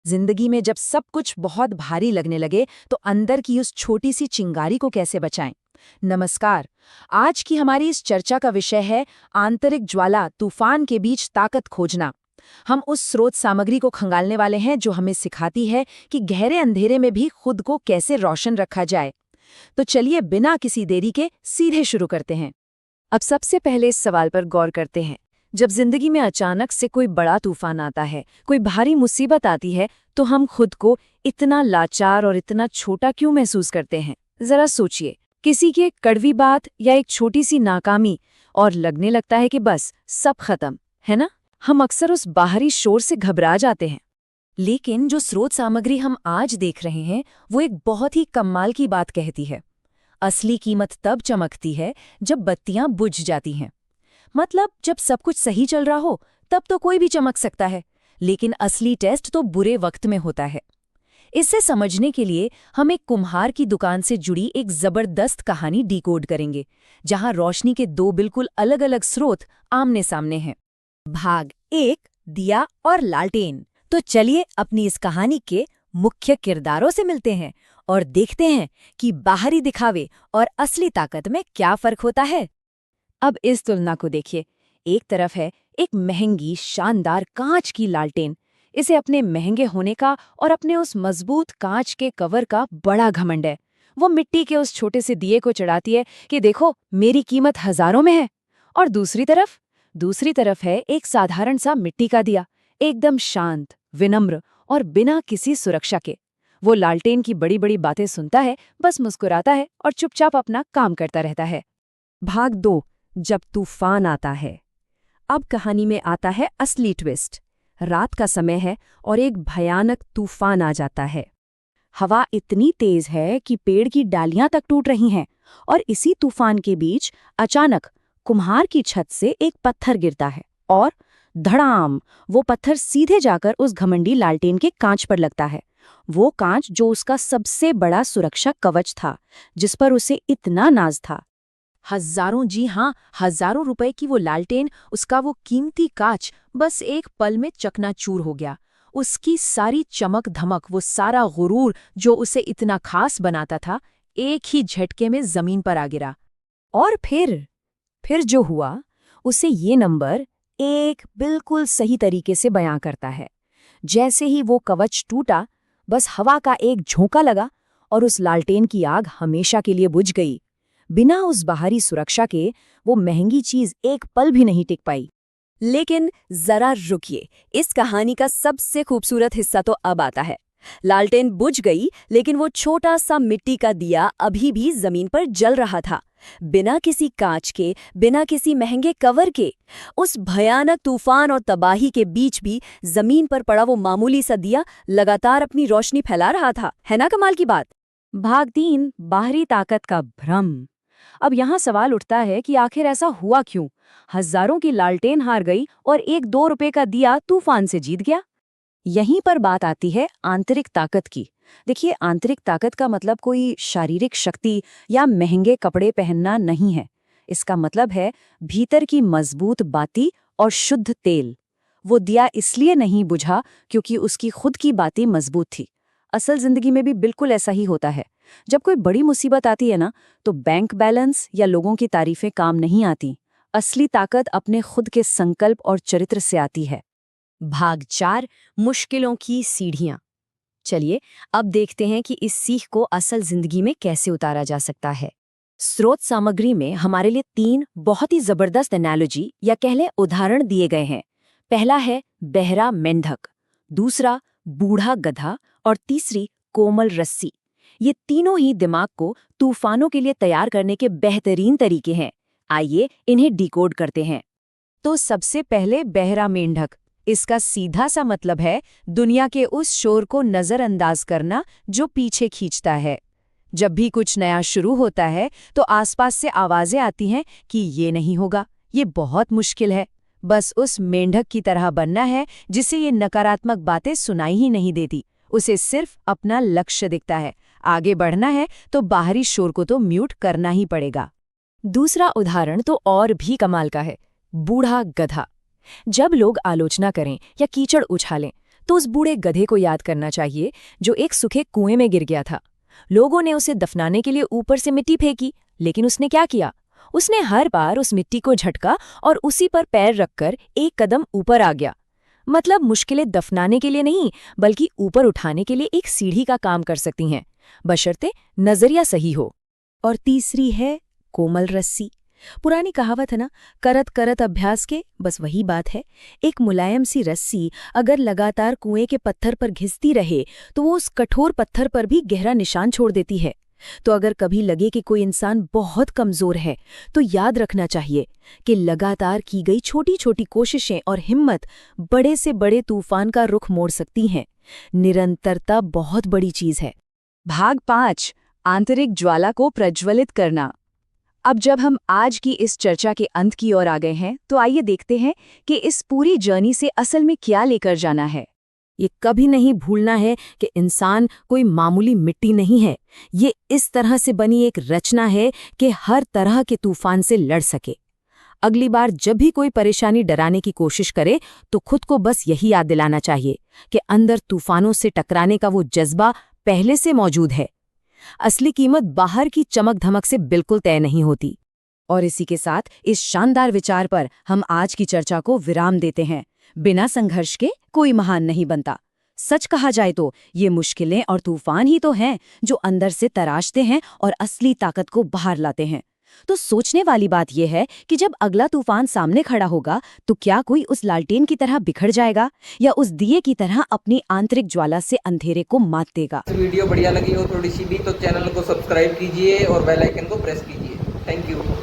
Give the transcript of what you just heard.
जिंदगी में जब सब कुछ बहुत भारी लगने लगे तो अंदर की उस छोटी सी चिंगारी को कैसे बचाएं? नमस्कार। आज की हमारी इस चर्चा का विषय है आंतरिक ज्वाला तूफान के बीच ताकत खोजना। हम उस स्रोत सामग्री को खंगालने वाले हैं जो हमें सिखाती है कि गहरे अंधेरे में भी खुद को कैसे रोशन रखा जाए। तो चलिए बिना किसी देरी के सीधे शुरू करते हैं। अब सबसे पहले इस सवाल पर गौर करते हैं। जब जिंदगी में अचानक से कोई बड़ा तूफान आता है, कोई भारी मुसीबत आती है, तो हम खुद को इतना लाचार और इतना छोटा क्यों महसूस करते हैं? जरा सोचिए, किसी की एक कड़वी बात या एक छोटी सी नाकामी और लगने लगता है कि बस सब खत्म, है ना? हम अक्सर उस बाहरी शोर से घबरा जाते हैं। लेकिन जो स्रोत सामग्री हम आज देख रहे हैं, वो एक बहुत ही कमाल की बात कहती है। असली कीमत तब चमकती है जब बत्तियां बुझ जाती हैं। मतलब जब सब कुछ सही चल रहा हो तब तो कोई भी चमक सकता है, लेकिन असली टेस्ट तो बुरे वक्त में होता है। इसे समझने के लिए हम एक कुम्हार की दुकान से जुड़ी एक जबरदस्त कहानी डिकोड करेंगे, जहां रोशनी के दो बिल्कुल अलग अलग स्रोत आमने सामने हैं। भाग 1, दिया और लालटेन। तो चलिए अपनी इस कहानी के मुख्य किरदारों से मिलते हैं और देखते हैं कि बाहरी दिखावे और असली ताकत में क्या फर्क होता है। अब इस तुलना को देखिए। एक तरफ है एक महंगी शानदार कांच की लालटेन। इसे अपने महंगे होने का और अपने उस मजबूत कांच के कवर का बड़ा घमंड है। वो मिट्टी के उस छोटे से दिए को चढ़ाती है कि देखो मेरी कीमत हजारों में है। और दूसरी तरफ है एक साधारण सा मिट्टी का दिया, एकदम शांत, विनम्र और बिना किसी सुरक्षा के। वो लालटेन की बड़ी बड़ी बातें सुनता है, बस मुस्कुराता है और चुपचाप अपना काम करता रहता है। भाग 2, जब तूफान आता है। अब कहानी में आता है असली ट्विस्ट। रात का समय है और एक भयानक तूफान आ जाता है। हवा इतनी तेज है कि पेड़ की डालियां तक टूट रही हैं, और इसी तूफान के बीच अचानक कुम्हार की छत से एक पत्थर गिरता है और धड़ाम, वो पत्थर सीधे जाकर उस घमंडी लालटेन के कांच पर लगता है। वो कांच जो उसका सबसे बड़ा सुरक्षा कवच था, जिस पर उसे इतना नाज था। हजारों, जी हाँ, हजारों रुपए की वो लालटेन, उसका वो कीमती कांच बस एक पल में चकनाचूर हो गया। उसकी सारी चमक धमक, वो सारा गुरूर जो उसे इतना खास बनाता था, एक ही झटके में जमीन पर आ गिरा। और फिर जो हुआ, उसे ये नंबर एक बिल्कुल सही तरीके से बयां करता है। जैसे ही वो कवच टूटा, बस हवा का एक झोंका लगा और उस लालटेन की आग हमेशा के लिए बुझ गई। बिना उस बाहरी सुरक्षा के वो महंगी चीज एक पल भी नहीं टिक पाई। लेकिन जरा रुकिए, इस कहानी का सबसे खूबसूरत हिस्सा तो अब आता है। लालटेन बुझ गई, लेकिन वो छोटा सा मिट्टी का दिया अभी भी जमीन पर जल रहा था, बिना किसी कांच के, बिना किसी महंगे कवर के। उस भयानक तूफान और तबाही के बीच भी जमीन पर पड़ा वो मामूली सा दिया लगातार अपनी रोशनी फैला रहा था। है ना कमाल की बात? भाग 3, बाहरी ताकत का भ्रम। अब यहाँ सवाल उठता है कि आखिर ऐसा हुआ क्यों? हजारों की लालटेन हार गई और एक 2 रुपए का दिया तूफान से जीत गया। यहीं पर बात आती है आंतरिक ताकत की। देखिए, आंतरिक ताकत का मतलब कोई शारीरिक शक्ति या महंगे कपड़े पहनना नहीं है। इसका मतलब है भीतर की मजबूत बाती और शुद्ध तेल। वो दिया इसलिए नहीं बुझा क्योंकि उसकी खुद की बाती मजबूत थी। असल जिंदगी में भी बिल्कुल ऐसा ही होता है। जब कोई बड़ी मुसीबत आती है ना, तो बैंक बैलेंस या लोगों की तारीफें काम नहीं आती। असली ताकत अपने खुद के संकल्प और चरित्र से आती है। भाग 4, मुश्किलों की सीढ़ियां। चलिए अब देखते हैं कि इस सीख को असल जिंदगी में कैसे उतारा जा सकता है। स्रोत सामग्री में हमारे लिए 3 बहुत ही जबरदस्त एनालॉजी या कह लें उदाहरण दिए गए हैं। पहला है बहरा मेंढक, दूसरा बूढ़ा गधा और तीसरी कोमल रस्सी। ये तीनों ही दिमाग को तूफानों के लिए तैयार करने के बेहतरीन तरीके हैं। आइए इन्हें डिकोड करते हैं। तो सबसे पहले बहरा मेंढक। इसका सीधा सा मतलब है दुनिया के उस शोर को नजरअंदाज करना जो पीछे खींचता है। जब भी कुछ नया शुरू होता है तो आसपास से आवाजें आती हैं कि ये नहीं होगा, ये बहुत मुश्किल है। बस उस मेंढक की तरह बनना है जिसे ये नकारात्मक बातें सुनाई ही नहीं देती। उसे सिर्फ अपना लक्ष्य दिखता है। आगे बढ़ना है तो बाहरी शोर को तो म्यूट करना ही पड़ेगा। दूसरा उदाहरण तो और भी कमाल का है, बूढ़ा गधा। जब लोग आलोचना करें या कीचड़ उछालें तो उस बूढ़े गधे को याद करना चाहिए जो एक सूखे कुएं में गिर गया था। लोगों ने उसे दफनाने के लिए ऊपर से मिट्टी फेंकी, लेकिन उसने क्या किया? उसने हर बार उस मिट्टी को झटका और उसी पर पैर रखकर एक कदम ऊपर आ गया। मतलब मुश्किलें दफनाने के लिए नहीं, बल्कि ऊपर उठाने के लिए एक सीढ़ी का काम कर सकती हैं, बशर्ते नजरिया सही हो। और तीसरी है कोमल रस्सी। पुरानी कहावत है ना, करत करत अभ्यास के, बस वही बात है। एक मुलायम सी रस्सी अगर लगातार कुएं के पत्थर पर घिसती रहे तो वो उस कठोर पत्थर पर भी गहरा निशान छोड़ देती है। तो अगर कभी लगे कि कोई इंसान बहुत कमजोर है, तो याद रखना चाहिए कि लगातार की गई छोटी छोटी कोशिशें और हिम्मत बड़े से बड़े तूफान का रुख मोड़ सकती हैं। निरंतरता बहुत बड़ी चीज है। भाग 5, आंतरिक ज्वाला को प्रज्वलित करना। अब जब हम आज की इस चर्चा के अंत की ओर आ गए हैं, तो आइए देखते हैं कि इस पूरी जर्नी से असल में क्या लेकर जाना है। ये कभी नहीं भूलना है कि इंसान कोई मामूली मिट्टी नहीं है। ये इस तरह से बनी एक रचना है कि हर तरह के तूफान से लड़ सके। अगली बार जब भी कोई परेशानी डराने की कोशिश करे, तो खुद को बस यही याद दिलाना चाहिए कि अंदर तूफानों से टकराने का वो जज्बा पहले से मौजूद है। असली कीमत बाहर की चमक धमक से बिल्कुल तय नहीं होती। और इसी के साथ इस शानदार विचार पर हम आज की चर्चा को विराम देते हैं। बिना संघर्ष के कोई महान नहीं बनता। सच कहा जाए तो ये मुश्किलें और तूफान ही तो हैं जो अंदर से तराशते हैं और असली ताकत को बाहर लाते हैं। तो सोचने वाली बात यह है कि जब अगला तूफान सामने खड़ा होगा, तो क्या कोई उस लालटेन की तरह बिखर जाएगा या उस दिए की तरह अपनी आंतरिक ज्वाला से अंधेरे को मात देगा। वीडियो बढ़िया लगी हो थोड़ी सी भी, तो चैनल को सब्सक्राइब कीजिए और बेल आइकन को प्रेस कीजिए। Thank you.